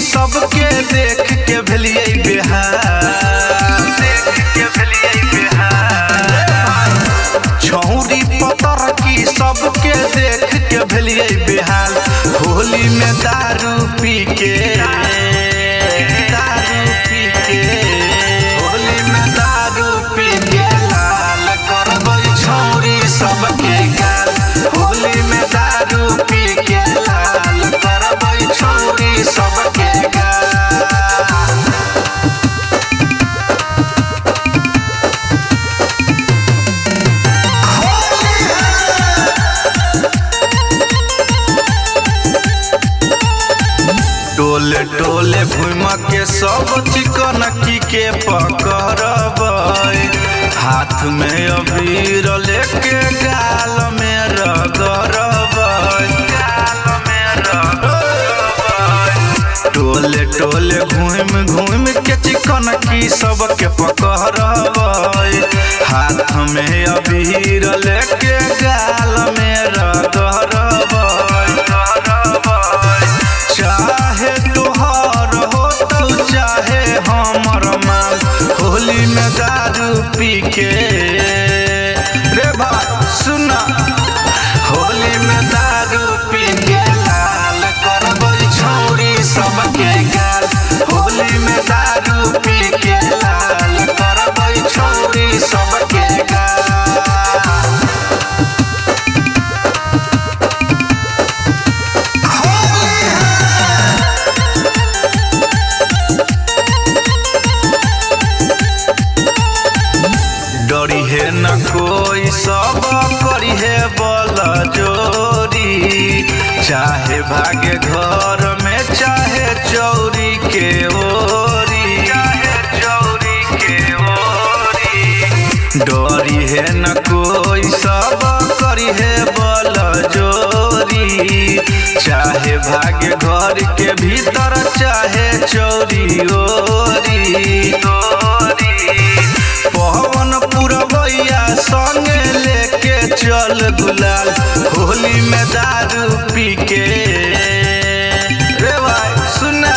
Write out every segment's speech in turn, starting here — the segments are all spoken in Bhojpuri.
सबके देख के भेलिए बिहार, देख के भेलिए बिहार। छौरी पतर की सबके देख के भेलिए बिहार। होली में दारू पी के, दारू पी के, होली में दारू पी के लाल करबै छौरी सबके गाल। होली में दारू पी के लाल करबै छौरी सबके गाल। टोले टोले घूम के सब चिकनकी के पकड़बै। हाथ में अबीर लेके गाल में रगड़बै, गाल में रगड़बै। टोले टोले घूम के चिकनकी सबके पकड़बै। हाथ में अबीर लेके गाल में रगड़बै। चाहे तोहर हो तो चाहे हमर माल। होली में दारू पी के रे भाई सुना, होली में दारू पी के लाल करबै छौरी सबके गाल। होली में दारू पी के लाल करबै छौरी सबके गाल। डरी है न कोई सब करी है बल जोरी। चाहे भागे घर में चाहे चौरी के ओरी, चाहे चौरी के ओरी। डरी है न कोई सब करी है बल जोरी। चाहे भागे घर के भीतर चाहे चौरी ओरी। पवन पुरवैया संगे लेके चल गुलाल। होली में दारू पी के रे भाई सुना,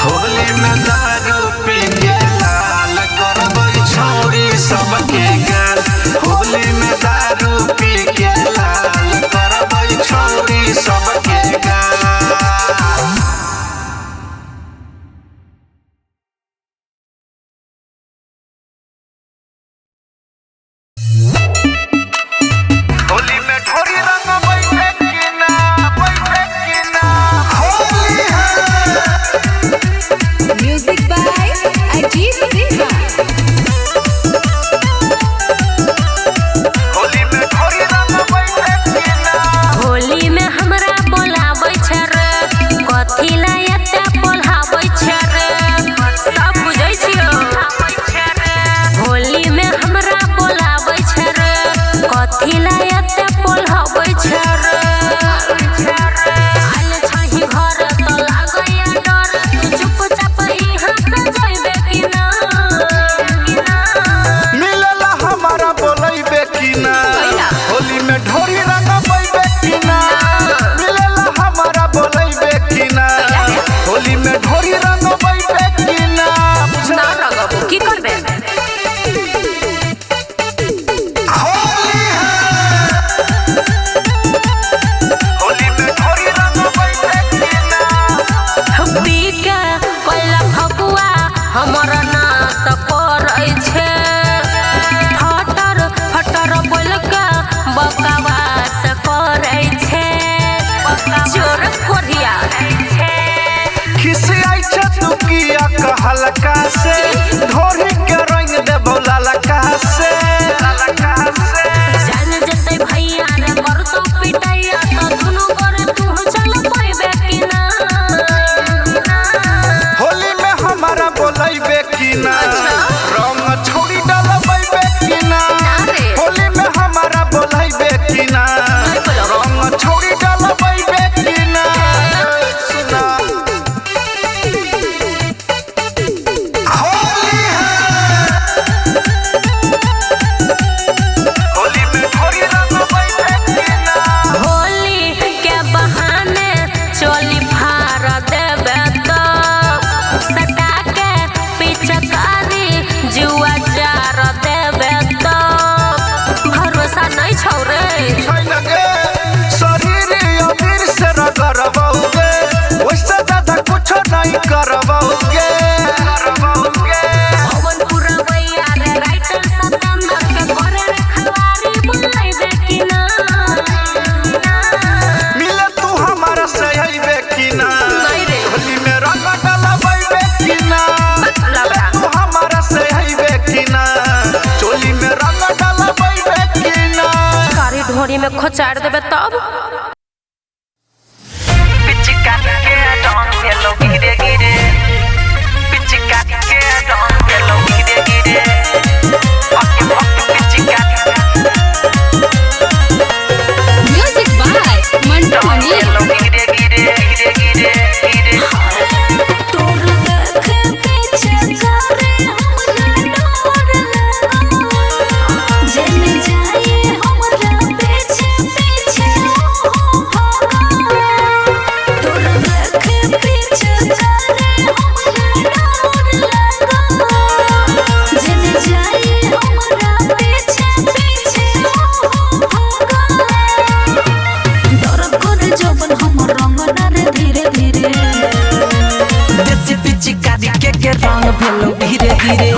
होली में दारू पी के लाल करबै छौरी सबके गाल। होली में दारू पी के लाल करबै छौरी सबके गाल। होली में ढोरी रंग बैठे कि ना, बैठे कि ना, होली है। Music by Ajit Sinha. होली में ढोरी रंग बैठे कि ना। होली में हमरा बोलाबै छै रे, कथी ला एते बोलाबै छै रे, सब बुझै छियो। होली में हमरा बोलाबै छै रे, कथी ला एते बोलाबै छै रे। आइल छही घर त लागैया डर, तू चुपचाप इहाँ से जइबे कि ना। मिलला हमारा बोलैबे कि ना। होली में ढोरी रंग बैठे कि ना। मिलला हमारा बोलैबे कि ना। होली में ढोरी रंग बैठे कि ना। ना रगबू की करबे। होली है। होली में ढोरी रंग बैठे कि ना। पी के कोइला फगुआ हमर नाश करै छै। फटर फटर बोल के बकवास करै छै। चोर कोरिया खिसियाई छ तू किया कहलका से। ढोरी के रंग देबौ ललका से, ललका से। जान जतै भैया रे करतो पिटैया त दुनु करे तू चल पैबे कि ना। होली में हमारा बोलैबे कि ना। रंग छोड़ी डलबैबे कि ना। होली में हमारा बोलैबे कि ना। रंग छोड़ी डलबैबे कि ना। सुना, होली है। ढोरी में खोचाड़ देबे तब पिचका के डॉन के लो गिरे गिरे पिचका के डॉन के लो गिरे गिरे ओके ओके पिचका Music by Mantu Mani. लो गिरे गिरे गिरे गिरे गिरे तोर देख पीछे करे हमरा डोर जने जाए हमरा पीछे पीछे तोर देख पीछे करे हमरा डोर जने जाए हमरा पीछे पीछे दर्द करे जवन हम रंग ना रे धीरे धीरे देसी पिचका के रंग भेलो धीरे धीरे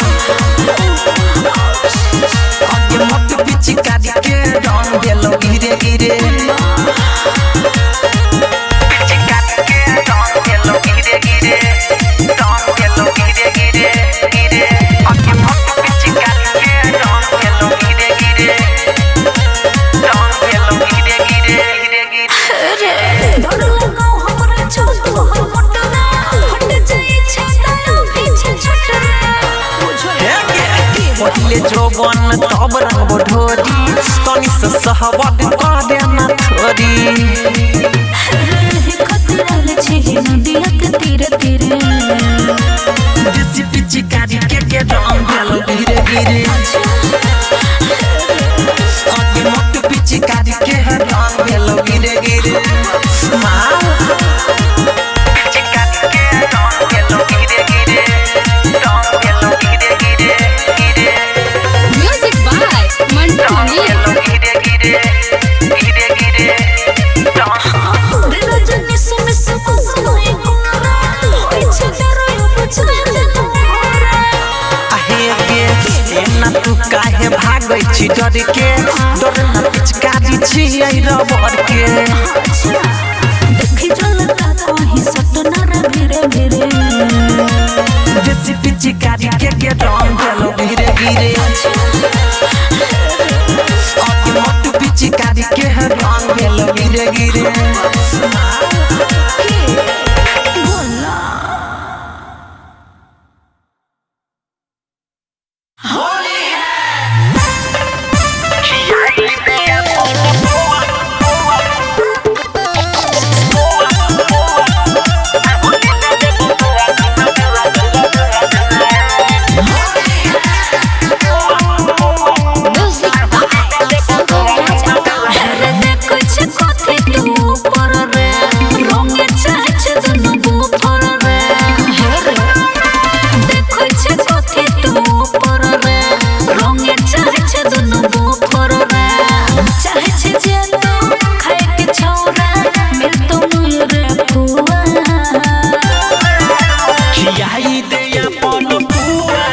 ओके मोट पिचका के डॉन भेलो गिरे गिरे पिचका के डॉन भेलो गिरे गिरे डॉन भेलो गिरे गिरे गिरे ओके मोट पिचका के डॉन भेलो गिरे गिरे डॉन भेलो गिरे गिरे गिरे गिरे डर लगाओ हमरा छोटू हर मोटना हट जाई छतायो पीछे छोटना पहिले जोबन तब रंग ढोरी तनी से सहवत कर देना थोरी खतरल छी नदिया के तीरे तीरे देसी पिचकारी के रंग भेलो धीरे धीरे आगे मोट पिचकारी के रंग भेलो गिरे गिरे माँ पिचकारी के रंग भेलो गिरे गिरे रंग भेलो गिरे गिरे गिरे Music by Mantu Mani. गिरे गिरे गिरे गिरे रजनी सुमिस मसोई कोरा होई छे डरो बचाए आहे के एना तू काहे भागै छी डर के डर ना पिचकारी छी आई रबर के देखि जलता कहीं सटना रे धीरे धीरे देसी पिचकारी के रंग भेलो धीरे धीरे आगे मोट पिचकारी के रंग भेलो गिरे गिरे बोला अरे देखो छे कथे तू ऊपर रे रंगे चाहे छे दुनु ऊपर रे देखो छे कथे तू ऊपर रे रंगे चाहे छे दुनु ऊपर रे चाहे छे जे तू खाए के छौरा मिल तो मुरे पुआ खियाई दे अपन पुआ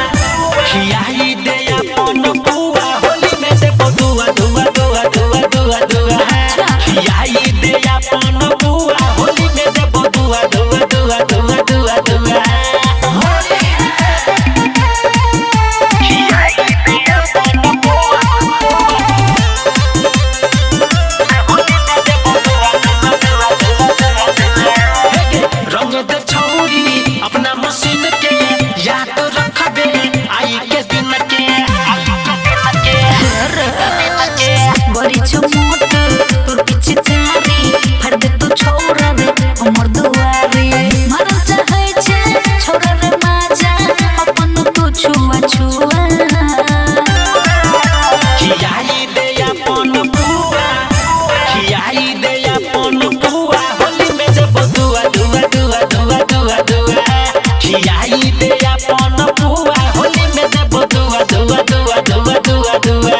खियाई दे अपन पुआ होली में से दुआ दुआ दुआ दुआ दुआ दुआ खियाई दे अपन पुआ होली में से दुआ दुआ दुआ दुआ दुआ दुआ खियाई दे अपन पुआ होली में से दुआ दुआ दुआ दुआ रंग दे छौरी अपना मशीन के याद रख दे आई के दिन के बड़ी चमोट तोर पीछे तारी फड़ दे तू छोरा रे हमर दुआरी मरल चाहे छे छोरा रे माजा अपन तू छुआ छुआ खियाई दे अपन पुआ खियाई दे अपन पुआ होली में जब दुआ दुआ दुआ दुआ दुआ दुआ खियाई दे अपन पुआ होली में जब दुआ दुआ दुआ दुआ दुआ दुआ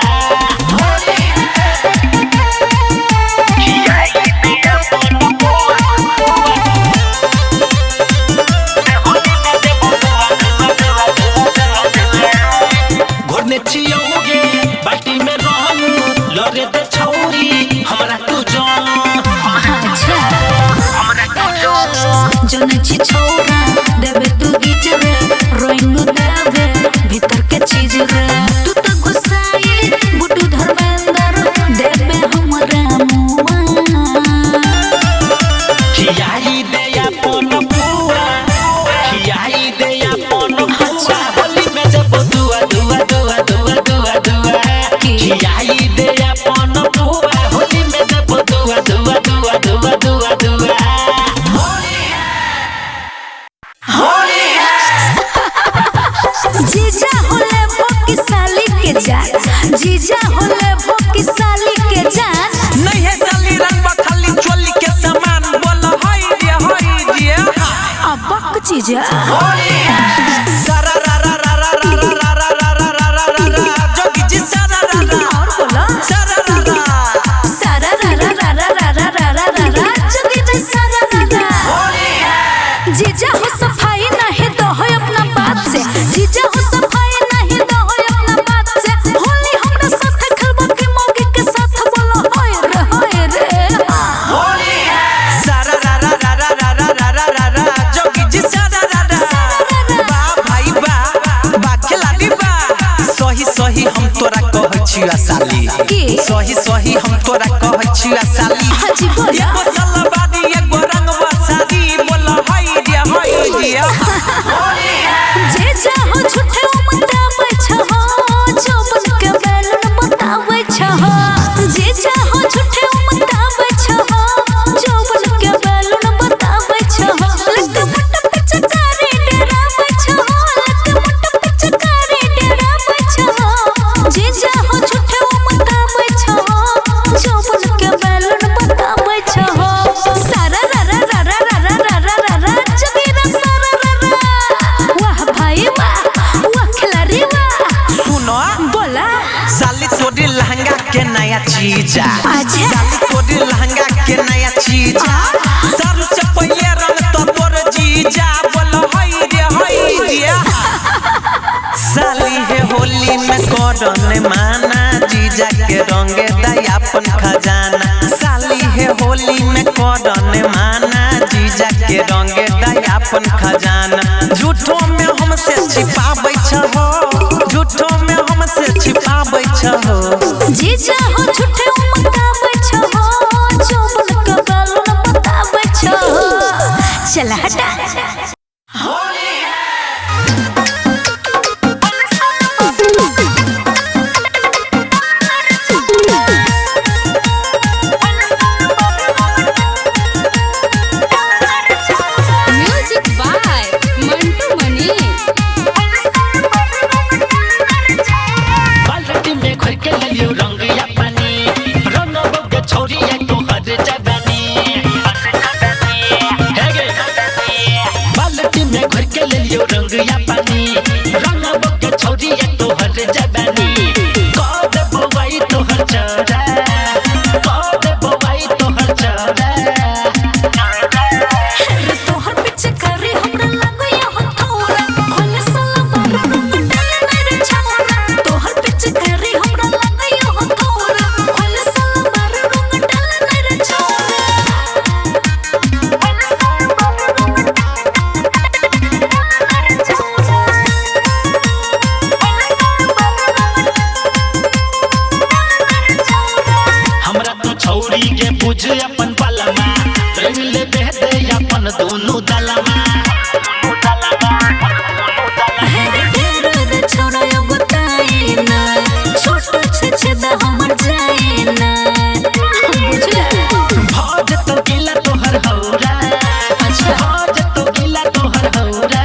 खियाई दे अपन पुआ होली में जब दुआ दुआ दुआ दुआ दुआ घोरने छियोगे बाटी में रहनु लरे दे छौरी हमरा तू जानू अच्छा हमरा तू जानू जने छी छोरा देबे तू गीच रे रोइंग देबे भीतर के चीज रे तू तो गुस्साए बुटू धर्मेंद्र देबे हमर दे अपन पुआ होली में देबो दुआ दुआ दुआ दुआ दुआ दुआ होली है जीजा होले भोकी साली के जान जीजा होले भोकी साली के जान नहीं है साली रंग खाली चोली के सामान बोल हाय रे अबक जीजा होली है सारा रा रा रा रा रा रा रा रा रा रा रा रा रा जोगी जी सारा रा रा और बोला सारा रा रा सारा रा रा रा रा रा रा रा रा रा रा जोगी जी सारा रा रा होली है जीजा हो सफाई नहीं दो हो अपना बात से जीजा हो सफाई नहीं दो हो अपना बात से होली हमरा साथ खेलबो के मौके के साथ बोलो होय रे होली है सारा रा रा रा रा रा रा रा रा रा जोगी जी सारा रा रा बा भाई बा बा खिलाड़ी बा सही सही हम तोरा कहै छिया साली की? सही सही हम तोरा कहै छिया साली हाजी बोला एगो सलवारी एगो रंगवा साड़ी बोल हाय रे होली है जीजा हो झूठे बताबै छहो जोबन के बैलन बताबै छहो जीजा हो झूठे बताबै छहो जोबन के बैलन बताबै छहो लक मट पिचकारी डराबै छहो लक मट पिचकारी डराबै छहो जीजा हो झूठे बताबै छहो जोबन के बैलन बताबै छहो सारा रा रा रा रा रा रा रा रा रा जगीरा सारा रा रा वाह भाई वाह वाह खिलाड़ी वाह सुनो बोला साली तोरी लहंगा के नया चीजा अच्छा। साली तोरी लहंगा के नया चीजा सर से पहले रंग तो तोर जीजा बोल हाय रे साली है होली में करन माना जीजा के रंगे दयापन खजाना साली है होली में करन माना जीजा के रंगे दयापन खजाना झूठो में हमसे छिपाबै छहो झूठो में हमसे छिपाबै छहो जीजा हो झूठे बताबै छहो जोबन के बैलन बताबै छहो चल हटा Music by Mantu Mani. बाल्टी में खोल के लियो रंग या पानी रंग बग छोरी है तो हर जवानी हे गे बाल्टी में खोल के लियो रंग या पानी रंग बग छोरी है तो हर जवानी कद बोवाई तो हर चरा कद बोवाई तो हर चरा रे तोहर पिचकारी हमरा लागया हो थोड़ा खोल साला बाबा रंग डाले रे छौरा तोहर पिचकारी हमरा लागया हो थोड़ा खोल साला बाबा रंग डाले रे छौरा हमरा तो छौरी के बुझ अपन पलमा रंग ले बेहदे अपन दोनों दलमा रे छौरा एगो ताईना छोट छे छेदा हमर जाईना बुझला भज तो गिला तोहर हौरा अच्छा भज तो गिला तोहर हौरा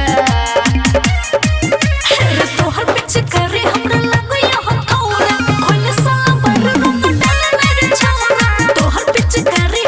रे तोहर पिचकारी हमरा लागया हो थोड़ा खोल साला बाबा रंग डाले रे छौरा तोहर पिचकारी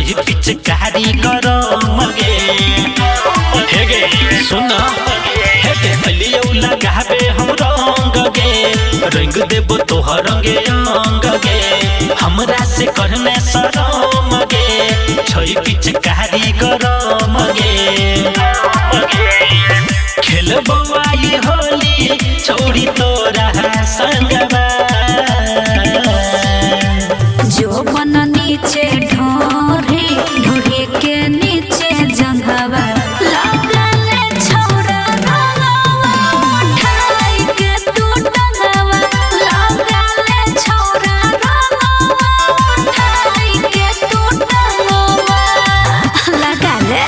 छोई पिचकारी करो मगे हेगे सुन हेगे बलियो लगाबे हम रंग गे रंग देबो तोहर रंगे अंग गे हमरा से करने शरम गे छोई पिचकारी करो मगे खेलबो आई होली छोड़ी तोरा संगवा जो बन नीचे ढोरी ढोरी के नीचे जंघवा लागले छौरा रंगवा उठाई के तू टंगवा लागले छौरा रंगवा उठाई के तू टंगवा लागले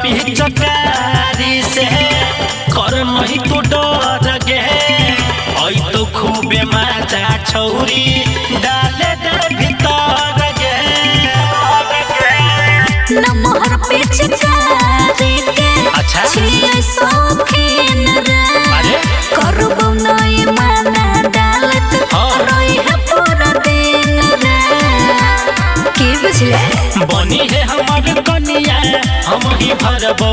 पिचकारी से कर नहीं तो डर गे आई तो खूबे मजा छौरी डाले दे भीतर गे नमहर पिचकारी के अच्छा छियै शौकीन रे करबो नहीं माना डालत रोई है पूरा दिन रे की बुझले बनी है हमार कनिया हम ही भरबो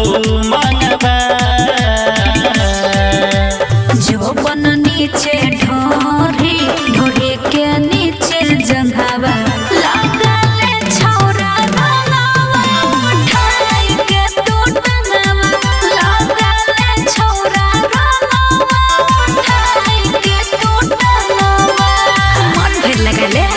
मांगबा जो बन नीचे ढोरी ढोरी के नीचे जंघवा लागले छौरा रंगवा उठाई के तू टंगवा लागले छौरा रंगवा उठाई के तू टंगवा मन भर लगले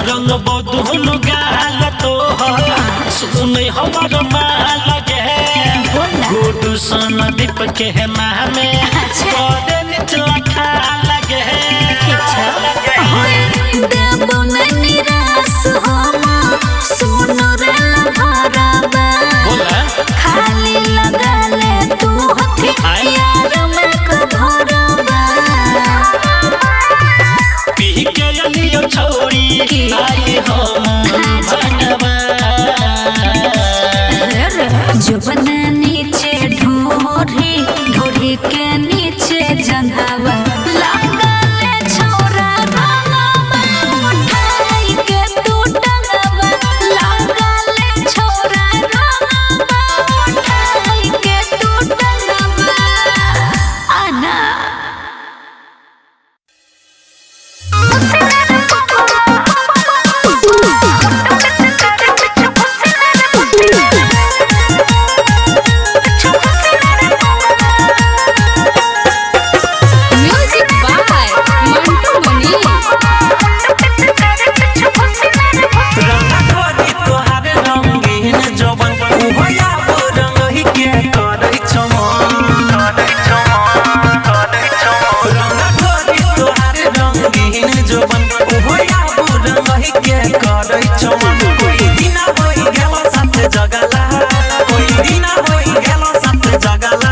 रंग बदुन गाल तो सुन हमार माल गे गुडू सन दीप के नामे बड़े निचला खाल गे देबो नहीं निराश हम सुन रे भराबा खाली लगा ले तू हथी यार में कधरबा पी के लियो छोड़ी आई हम भंगवा जो बन नीचे ढोरी ढोरी के नीचे जंघवा लागले छौरा रंगवा उठाई के तू टंगवा लागले छौरा रंगवा उठाई के तू टंगवा आना म्यूजिक बाय मंटू मनी रंगा कोरी तोहार रंगीन जवन उभया रंग ही के करई चमन रंगा कोरी तोहार रंगीन जवन उभया रंग ही के करई चमन कोई दिना होई गेलो साथ जगला कोई दिना होई गेलो साथ जगला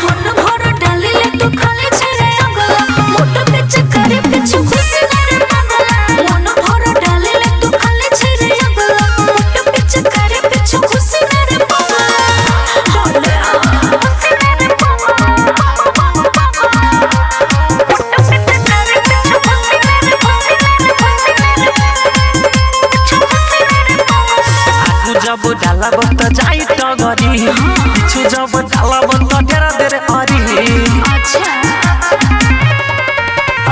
मन भर डालिले तू खाली छरे अगला मोट पिच करे पिछु खुशी रे मंगला मन भर डालिले तू खाली छरे अगला मोट पिच करे पिछु खुशी रे मंगला होले जब डाला बत जाई तो गरी पिछु जब डाला बत डेरा देरे अरी अच्छा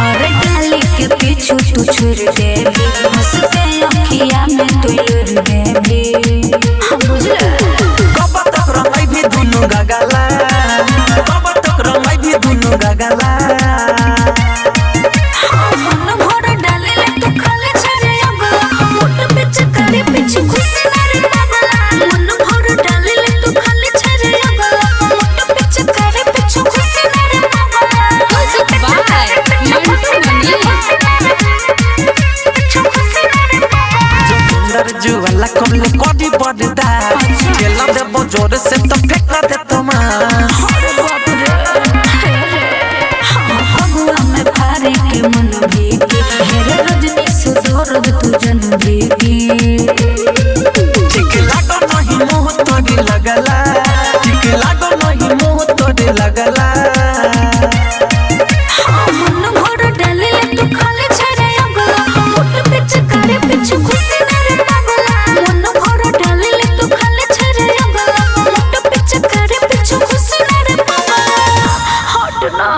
अरे डाली के पीछू तू छुर देबी हंस के अखिया में तू लुर देबी हम बुझले कब तक रंगाई भी दुनु गगला कब तक रंगाई भी दुनु गगला मन भर डालिले तू खाली छरे अगला मोट पिच करे पिछु खुशी रे मंगला मन भर डालिले तू खाली छरे अगला मोट पिच करे पिछु खुशी रे मंगला म्यूजिक बाय मंटू मनी जुवाला कमले कोडी बडदा खेला दे जोर से तो फेंका दे तोमा अरे बाप रे के मन भीगे हेरे रजनी सुधरद तू जन भीगे ठीक लागो नहीं मुँह तोड़ी लगला ठीक लागो नहीं मुँह तोड़ी लगला मन भर डाले तू खाली छड़े अगला मोट पिच करे पिच खुशी मेरे पगला मन भर डाले तू खाली छड़े अगला मोट पिच करे पिच खुशी मेरे पगला हट ना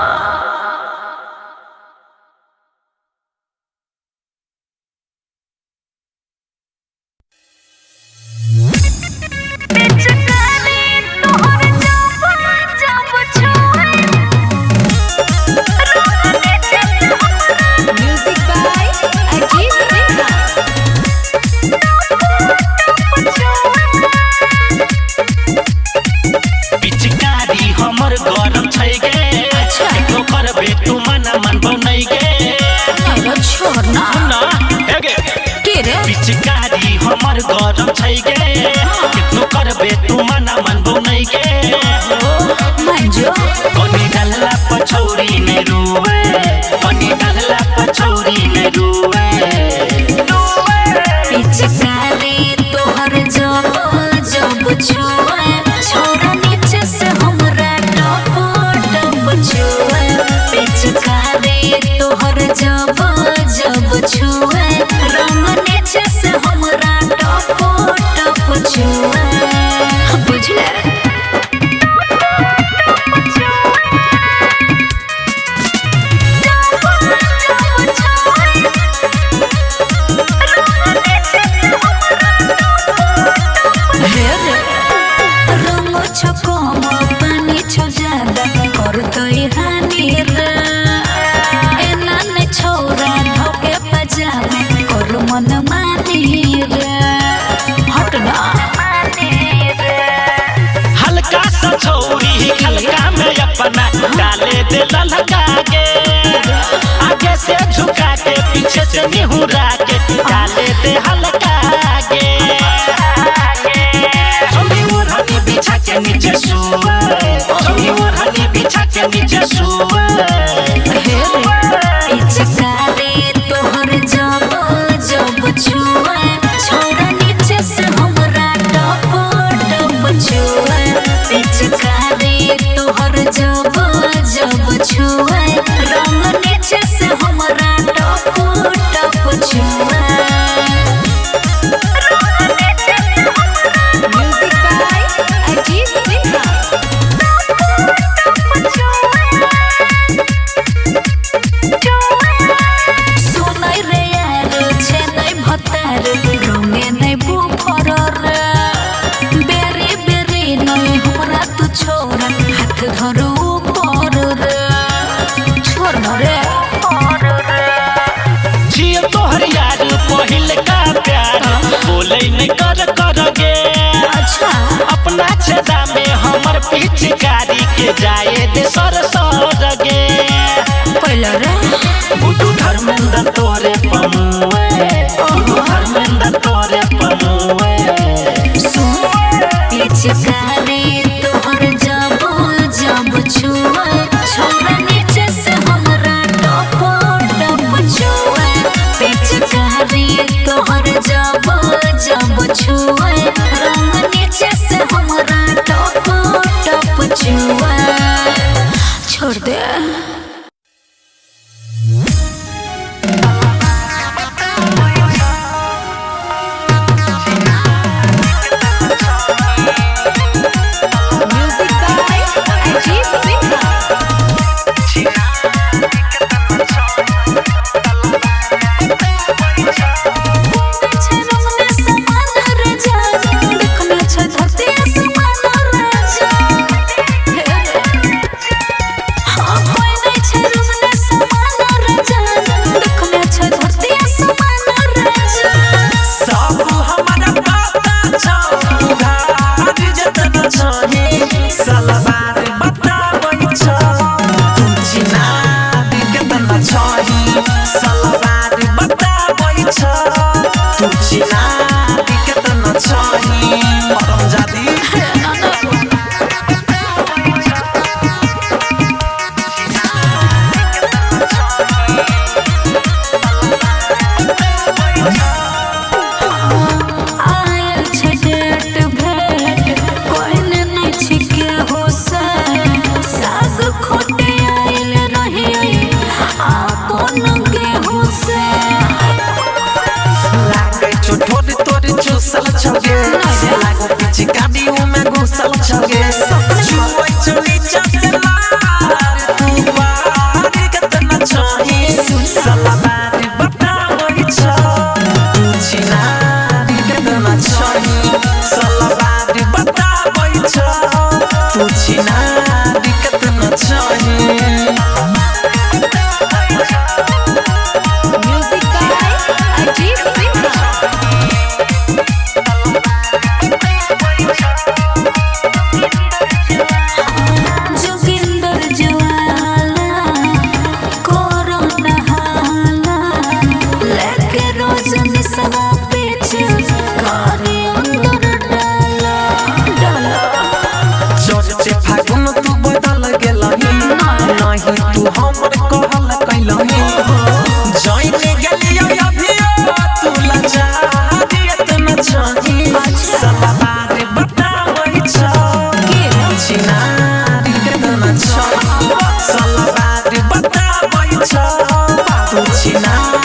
Music by Ajit Singh. पिचकारी हमर गरम छै गे केकरो करबे तू मना मन बनೈ गे अरे छोड़ ना ना हे गे के रे पिचकारी हमर गरम छै गे केकरो करबे तू मना मन बनै गे मंजो कोनी डालला पछौरी ने रुवे कोनी डालला पछौरी ने रुवे पिचकारी तोहर जब जब छुए छोरा नीचे से हमरा टप टप छुए पिचकारी तोहर जब जब छुए रंग नीचे से हमरा टप टप छुए बुझले रंग छको पानी छो ज्यादा करतो हानि रे एना ने छोरा धोके पजामे कर मन मानी रे हट ना हल्का सा छौरी हल्का में अपना डाले दे ललका के आगे से झुका के पीछे से निहुरा के डाले दे हल्का के छोरी ओढ़नी बिछा के नीचे सोए छोरी ओढ़नी बिछा के नीचे सोए पिचकारी तोहर जब जब छुए छोरा नीचे से हमरा टप टप छुए पिचकारी तोहर जब जब छुए रंग नीचे से हमरा टप टप छुए Music by Ajit Singh. सुनै रे यार छे नै भतार रंगे नै बुफर रे बेरी बेरी नै हमरा तू छोरा हाथ धरो ऊपर रे छोड़ न रे जियो तोहर यार पहिल का प्यार बोले नहीं कर गे अच्छा अपना छेदा में हमर पिचकारी के जाए दे सर सर गे पहिला रे बुटू धर्मेंद्र तोरे पमुए बुटू धर्मेंद्र तोरे पमुए सुन पिचकारी तोहर जब जब छुए छोरा नीचे से हमरा टप टप छुए पिचकारी तोहर जब जब छुए रंग नीचे से हमरा टप टप छुए छोड़ दे हमर कहल कैलो जइने गेलियो अभियो तू लजा दियत न चाही सलाबारे बताबै छ चिनारी केतना छ सलाबारे बताबै छ तू चिनारी